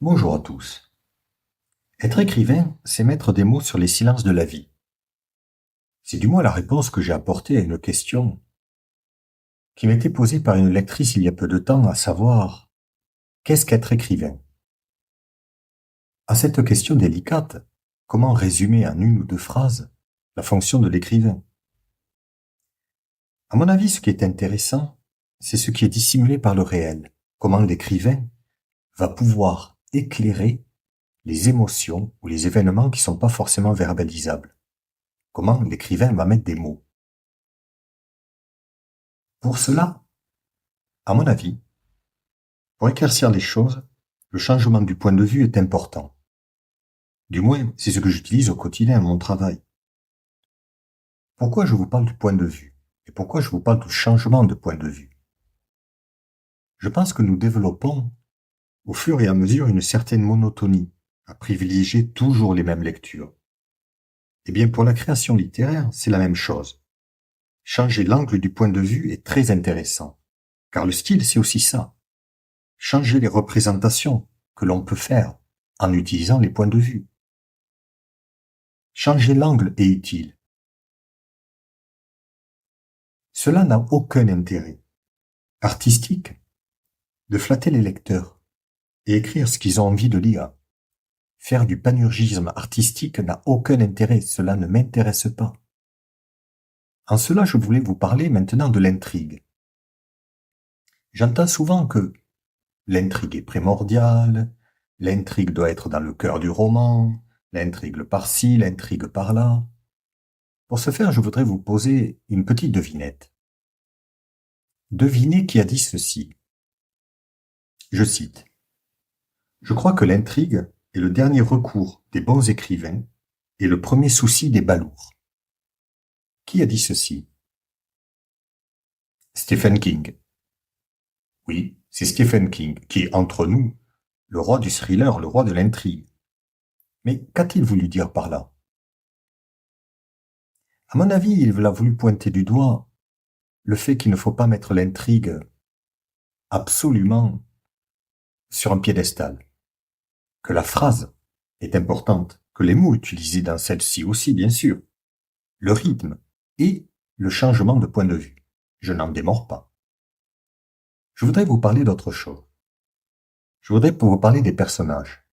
Bonjour à tous. Être écrivain, c'est mettre des mots sur les silences de la vie. C'est du moins la réponse que j'ai apportée à une question qui m'était posée par une lectrice il y a peu de temps, à savoir, qu'est-ce qu'être écrivain? À cette question délicate, comment résumer en une ou deux phrases la fonction de l'écrivain? À mon avis, ce qui est intéressant, c'est ce qui est dissimulé par le réel. Comment l'écrivain va pouvoir éclairer les émotions ou les événements qui sont pas forcément verbalisables. Comment l'écrivain va mettre des mots. Pour cela, à mon avis, pour éclaircir les choses, le changement du point de vue est important. Du moins, c'est ce que j'utilise au quotidien dans mon travail. Pourquoi je vous parle du point de vue? Et pourquoi je vous parle du changement de point de vue? Je pense que nous développons, au fur et à mesure, une certaine monotonie, à privilégier toujours les mêmes lectures. Eh bien, pour la création littéraire, c'est la même chose. Changer l'angle du point de vue est très intéressant, car le style, c'est aussi ça. Changer les représentations que l'on peut faire en utilisant les points de vue. Changer l'angle est utile. Cela n'a aucun intérêt artistique de flatter les lecteurs et écrire ce qu'ils ont envie de lire. Faire du panurgisme artistique n'a aucun intérêt, cela ne m'intéresse pas. En cela, je voulais vous parler maintenant de l'intrigue. J'entends souvent que l'intrigue est primordiale, l'intrigue doit être dans le cœur du roman, l'intrigue par-ci, l'intrigue par-là. Pour ce faire, je voudrais vous poser une petite devinette. Devinez qui a dit ceci. Je cite. Je crois que l'intrigue est le dernier recours des bons écrivains et le premier souci des balourds. Qui a dit ceci? Stephen King. Oui, c'est Stephen King, qui est, entre nous, le roi du thriller, le roi de l'intrigue. Mais qu'a-t-il voulu dire par là? À mon avis, il a voulu pointer du doigt le fait qu'il ne faut pas mettre l'intrigue absolument sur un piédestal. Que la phrase est importante, que les mots utilisés dans celle-ci aussi, bien sûr, le rythme et le changement de point de vue. Je n'en démords pas. Je voudrais vous parler d'autre chose. Je voudrais vous parler des personnages.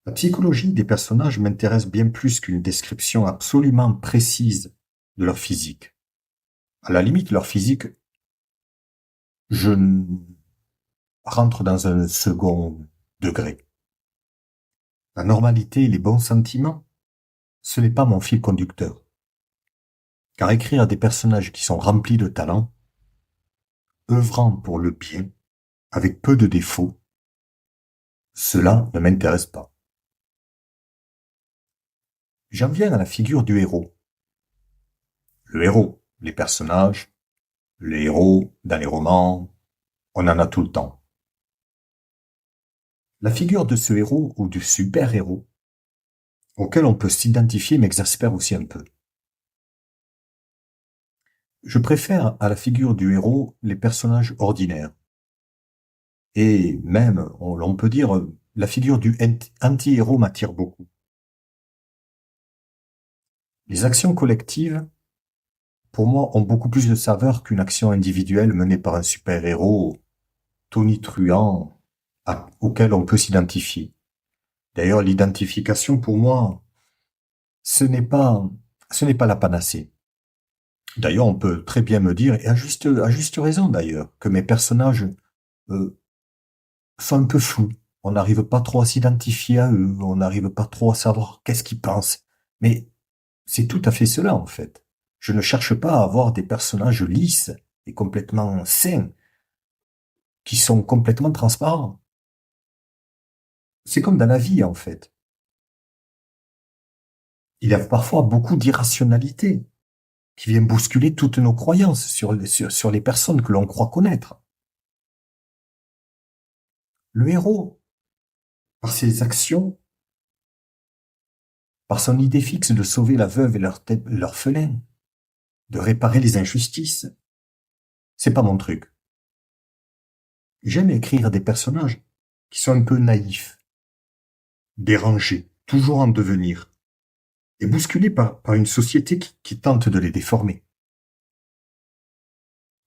La psychologie des personnages m'intéresse bien plus qu'une description absolument précise de leur physique. À la limite, leur physique, je rentre dans un second degré. La normalité et les bons sentiments, ce n'est pas mon fil conducteur. Car écrire des personnages qui sont remplis de talent, œuvrant pour le bien, avec peu de défauts, cela ne m'intéresse pas. J'en viens à la figure du héros. Le héros, les personnages, les héros dans les romans, on en a tout le temps. La figure de ce héros ou du super-héros, auquel on peut s'identifier m'exaspère aussi un peu. Je préfère à la figure du héros les personnages ordinaires. Et même, on peut dire, la figure du anti-héros m'attire beaucoup. Les actions collectives, pour moi, ont beaucoup plus de saveur qu'une action individuelle menée par un super-héros tonitruant auquel on peut s'identifier. D'ailleurs, l'identification, pour moi, ce n'est pas, ce n'est pas la panacée. D'ailleurs, on peut très bien me dire, et à juste raison d'ailleurs, que mes personnages euh, sont un peu flous. On n'arrive pas trop à s'identifier à eux, on n'arrive pas trop à savoir qu'est-ce qu'ils pensent. Mais c'est tout à fait cela, en fait. Je ne cherche pas à avoir des personnages lisses et complètement sains, qui sont complètement transparents. C'est comme dans la vie, en fait. Il y a parfois beaucoup d'irrationalité qui vient bousculer toutes nos croyances sur les personnes que l'on croit connaître. Le héros, par ses actions, par son idée fixe de sauver la veuve et l'orphelin, de réparer les injustices, c'est pas mon truc. J'aime écrire des personnages qui sont un peu naïfs, dérangés, toujours en devenir, et bousculés par une société qui tente de les déformer.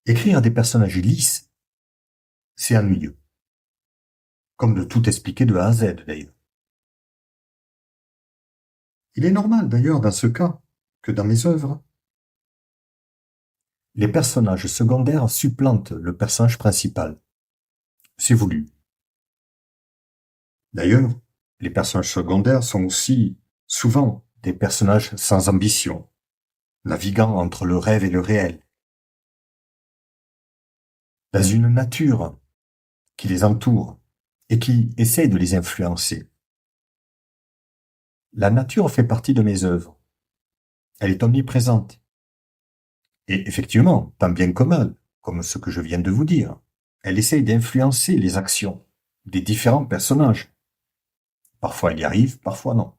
Écrire des personnages lisses, c'est ennuyeux. Comme de tout expliquer de A à Z, d'ailleurs. Il est normal, d'ailleurs, dans ce cas, que dans mes œuvres, les personnages secondaires supplantent le personnage principal. C'est voulu. D'ailleurs, les personnages secondaires sont aussi souvent des personnages sans ambition, naviguant entre le rêve et le réel, dans une nature qui les entoure et qui essaie de les influencer. La nature fait partie de mes œuvres. Elle est omniprésente. Et effectivement, tant bien que mal, comme ce que je viens de vous dire, elle essaye d'influencer les actions des différents personnages. Parfois elle y arrive, parfois non.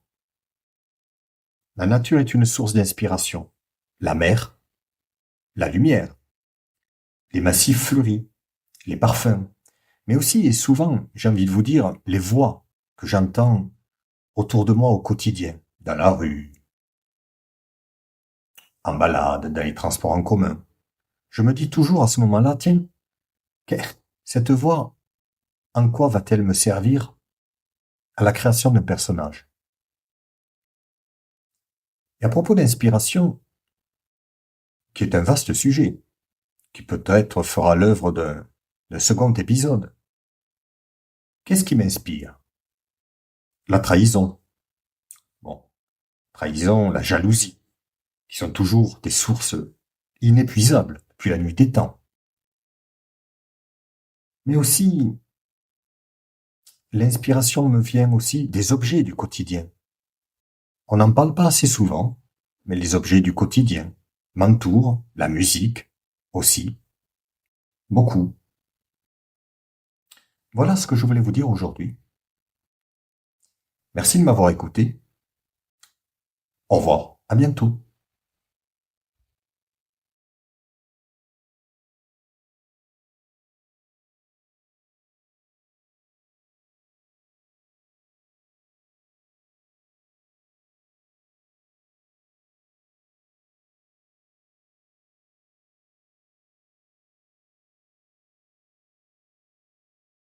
La nature est une source d'inspiration. La mer, la lumière, les massifs fleuris, les parfums, mais aussi et souvent, j'ai envie de vous dire, les voix que j'entends autour de moi au quotidien, dans la rue, en balade, dans les transports en commun. Je me dis toujours à ce moment-là, tiens, cette voix, en quoi va-t-elle me servir à la création d'un personnage? Et à propos d'inspiration, qui est un vaste sujet, qui peut-être fera l'œuvre d'un second épisode, qu'est-ce qui m'inspire? La trahison. Bon, trahison, la jalousie, qui sont toujours des sources inépuisables depuis la nuit des temps. Mais aussi, l'inspiration me vient aussi des objets du quotidien. On n'en parle pas assez souvent, mais les objets du quotidien m'entourent, la musique aussi, beaucoup. Voilà ce que je voulais vous dire aujourd'hui. Merci de m'avoir écouté. Au revoir, à bientôt.